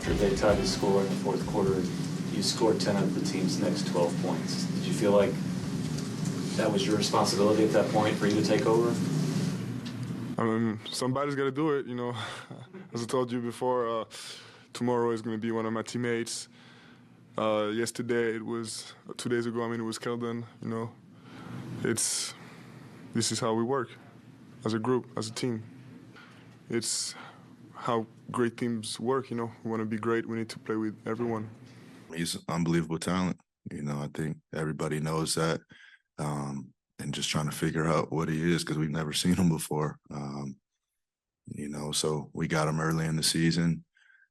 after they tied the score in the fourth quarter, you scored 10 of the team's next 12 points. Did you feel like that was your responsibility at that point for you to take over? I mean, somebody's got to do it, you know. As I told you before, tomorrow is going to be one of my teammates. Yesterday, it was 2 days ago, it was Keldon, you know. This is how we work as a group, as a team. It's how great teams work, you know. We want to be great, we need to play with everyone. He's unbelievable talent. You know, I think everybody knows that. And just trying to figure out what he is because we've never seen him before. You know, so we got him early in the season.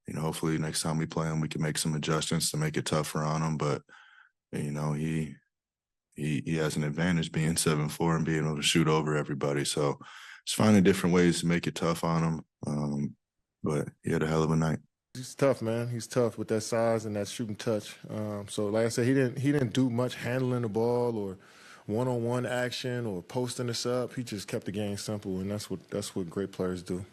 You know, hopefully next time we play him, we can make some adjustments to make it tougher on him. But, you know, he has an advantage being 7'4" and being able to shoot over everybody. So just finding different ways to make it tough on him. But he had a hell of a night. He's tough, man. He's tough with that size and that shooting touch. So like I said, he didn't do much handling the ball or one-on-one action or posting us up. He just kept the game simple, and that's what great players do.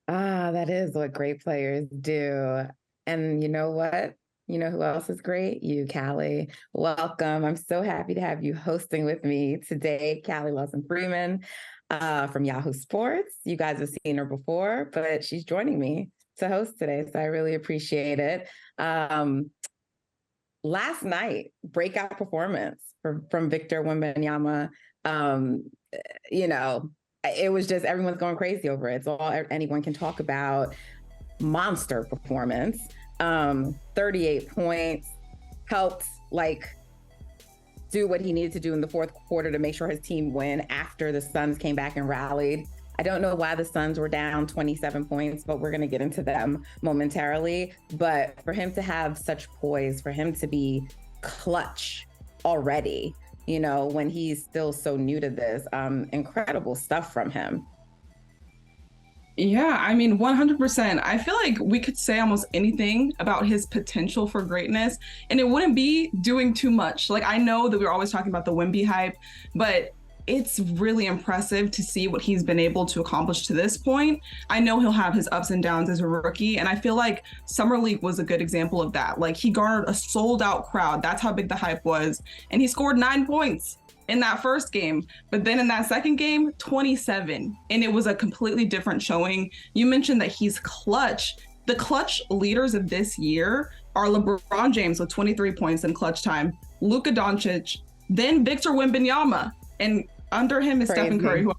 That is what great players do. And you know what? You know who else is great? You, Callie. Welcome. I'm so happy to have you hosting with me today, Callie Lawson-Freeman from Yahoo Sports. You guys have seen her before, but she's joining me to host today, so I really appreciate it. Last night, breakout performance from Victor Wembanyama. You know, it was just everyone's going crazy over it. It's all anyone can talk about. Monster performance. 38 points, helped do what he needed to do in the fourth quarter to make sure his team win after the Suns came back and rallied. I don't know why the Suns were down 27 points, but we're going to get into them momentarily. But for him to have such poise, for him to be clutch already, you know, when he's still so new to this, incredible stuff from him. Yeah, I mean, 100%. I feel like we could say almost anything about his potential for greatness, and it wouldn't be doing too much. Like, I know that we're always talking about the Wemby hype, but it's really impressive to see what he's been able to accomplish to this point. I know he'll have his ups and downs as a rookie, and I feel like Summer League was a good example of that. Like, he garnered a sold-out crowd. That's how big the hype was, and he scored 9 points in that first game, but then in that second game, 27, and it was a completely different showing. You mentioned that he's clutch. The clutch leaders of this year are LeBron James with 23 points in clutch time, Luka Doncic, then Victor Wembanyama, and under him is Stephen Curry, who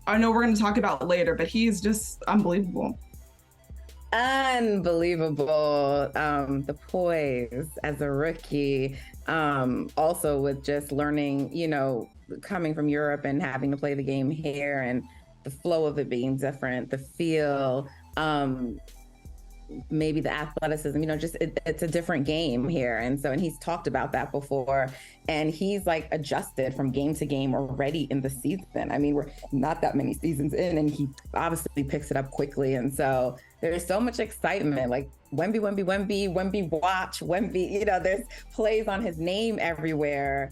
I know we're going to talk about later, but he's just unbelievable. Unbelievable. The poise as a rookie, also with just learning, you know, coming from Europe and having to play the game here and the flow of it being different, the feel, maybe the athleticism, you know, just it's a different game here. And he's talked about that before, and he's like adjusted from game to game already in the season. I mean, we're not that many seasons in, and he obviously picks it up quickly. And so there's so much excitement, like Wemby, watch, Wemby, you know, there's plays on his name everywhere.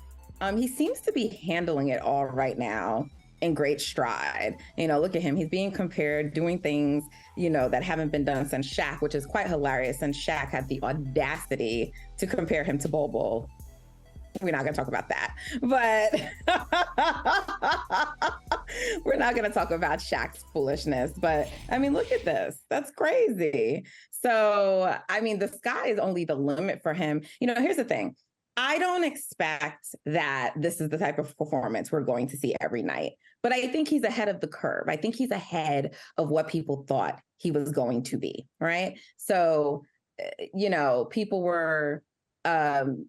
He seems to be handling it all right now in great stride. You know, look at him. He's being compared, doing things, you know, that haven't been done since Shaq, which is quite hilarious. And Shaq had the audacity to compare him to Bol Bol. We're not going to talk about that, but we're not going to talk about Shaq's foolishness. But I mean, look at this. That's crazy. So, I mean, the sky is only the limit for him. You know, here's the thing. I don't expect that this is the type of performance we're going to see every night, but I think he's ahead of the curve. I think he's ahead of what people thought he was going to be, right? So, you know, people were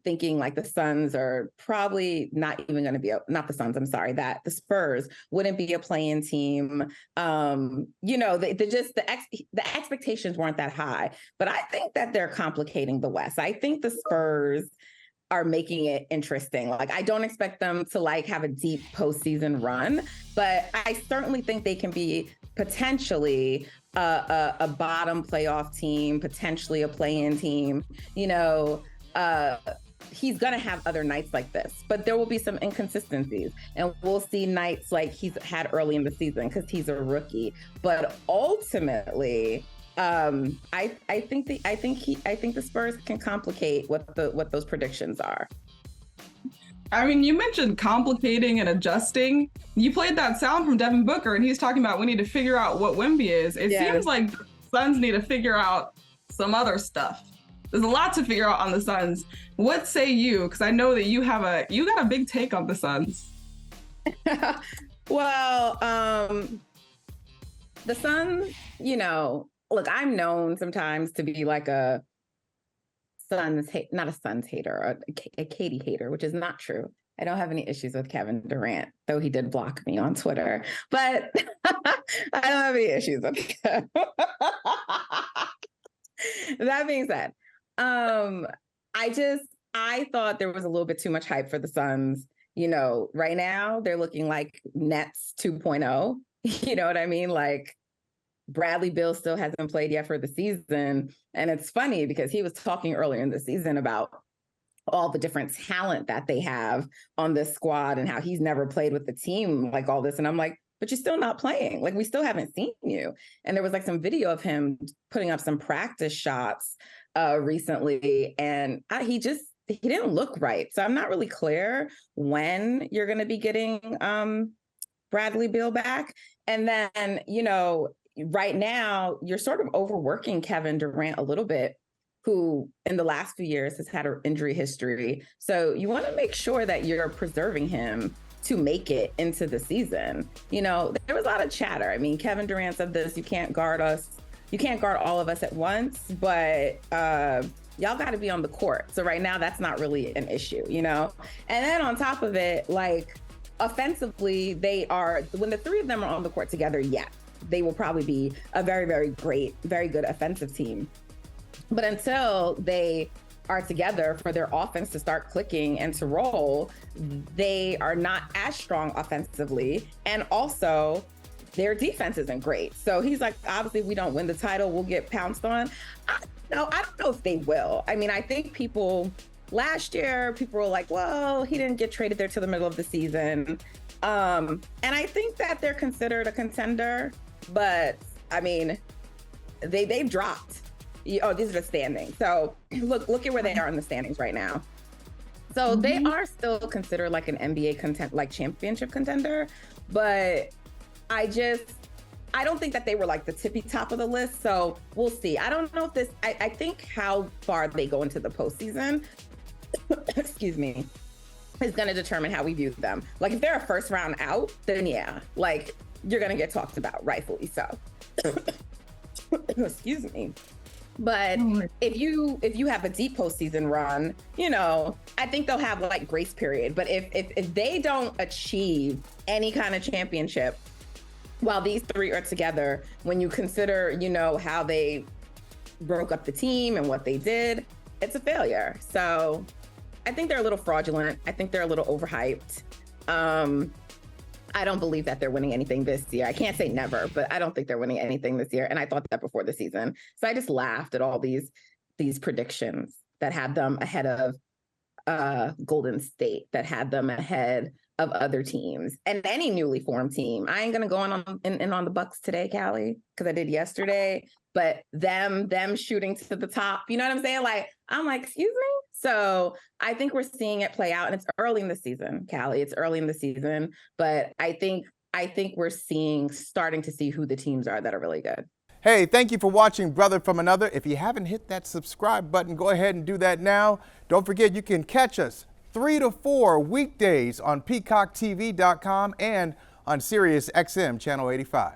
thinking like the Suns are probably not even going to be, not the Suns, I'm sorry, that the Spurs wouldn't be a play-in team. You know, the expectations weren't that high, but I think that they're complicating the West. I think the Spurs are making it interesting. Like, I don't expect them to like have a deep postseason run, but I certainly think they can be potentially a bottom playoff team, potentially a play-in team. You know, he's going to have other nights like this, but there will be some inconsistencies, and we'll see nights like he's had early in the season because he's a rookie. But ultimately, I think the Spurs can complicate what those predictions are. I mean, you mentioned complicating and adjusting. You played that sound from Devin Booker, and he's talking about we need to figure out what Wemby is. It seems like the Suns need to figure out some other stuff. There's a lot to figure out on the Suns. What say you? Because I know that you got a big take on the Suns. Well, the Suns, look, I'm known sometimes to be like a not a Suns hater, a Katie hater, which is not true. I don't have any issues with Kevin Durant, though he did block me on Twitter, but I don't have any issues with him. That being said, I thought there was a little bit too much hype for the Suns. Right now they're looking like Nets 2.0. You know what I mean? Like, Bradley Beal still hasn't played yet for the season. And it's funny because he was talking earlier in the season about all the different talent that they have on this squad and how he's never played with the team like all this. And I'm like, but you're still not playing. Like, we still haven't seen you. And there was like some video of him putting up some practice shots recently. And he didn't look right. So I'm not really clear when you're going to be getting Bradley Beal back. And then, right now, you're sort of overworking Kevin Durant a little bit, who in the last few years has had an injury history. So you want to make sure that you're preserving him to make it into the season. There was a lot of chatter. I mean, Kevin Durant said this, you can't guard us. You can't guard all of us at once, but y'all got to be on the court. So right now, that's not really an issue, And then on top of it, like, offensively, when the three of them are on the court together, they will probably be a very, very great, very good offensive team. But until they are together for their offense to start clicking and to roll, they are not as strong offensively. And also, their defense isn't great. So he's like, obviously, if we don't win the title, we'll get pounced on. I don't know if they will. I mean, I think last year, people were like, well, he didn't get traded there till the middle of the season. And I think that they're considered a contender. But I mean, they've dropped. Oh, these are the standings. So look at where they are in the standings right now. So they are still considered like an NBA championship contender. But I don't think that they were like the tippy top of the list. So we'll see. I don't know if I think how far they go into the postseason, excuse me, is going to determine how we view them. Like, if they're a first round out, then you're going to get talked about, rightfully so. Excuse me. But if you have a deep postseason run, I think they'll have like grace period. But if they don't achieve any kind of championship while these three are together, when you consider, how they broke up the team and what they did, it's a failure. So I think they're a little fraudulent. I think they're a little overhyped. I don't believe that they're winning anything this year. I can't say never, but I don't think they're winning anything this year. And I thought that before the season. So I just laughed at all these predictions that had them ahead of Golden State, that had them ahead of other teams and any newly formed team. I ain't gonna go on the Bucks today, Callie, because I did yesterday. But them shooting to the top, you know what I'm saying? Like, I'm like, excuse me. So I think we're seeing it play out, and it's early in the season, Callie. It's early in the season, but I think we're starting to see who the teams are that are really good. Hey, thank you for watching Brother from Another. If you haven't hit that subscribe button, go ahead and do that now. Don't forget, you can catch us 3 to 4 weekdays on PeacockTV.com and on Sirius XM Channel 85.